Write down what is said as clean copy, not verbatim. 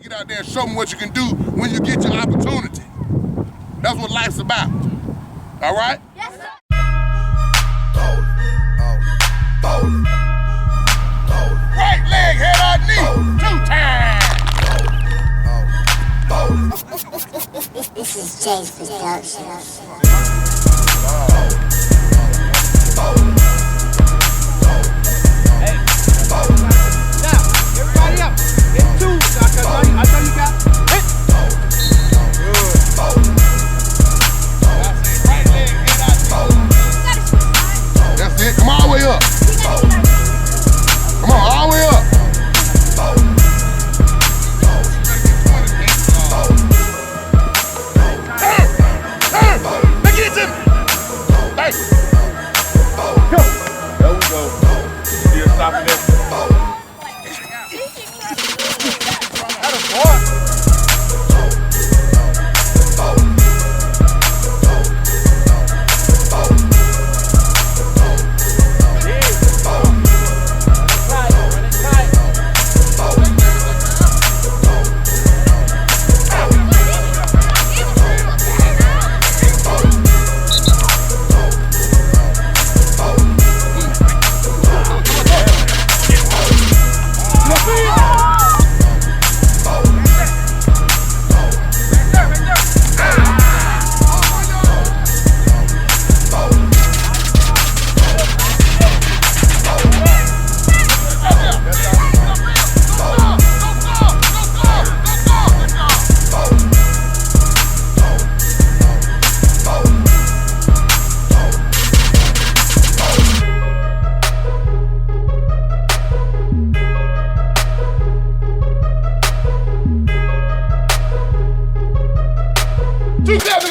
get out there and show them what you can do when you get your opportunity. That's what life's about. All right? Yes, sir. Right leg, head on knee, 2 times. This is Jay's production. Everybody up. Hit 2. I know you got hit. Good. That's it. Right leg, head out knee. That's it. Come all the way up. Come on, all the way up. Turn. Make it to me. Thank you. Go. There we go. Still stopping it. That is hard. Together.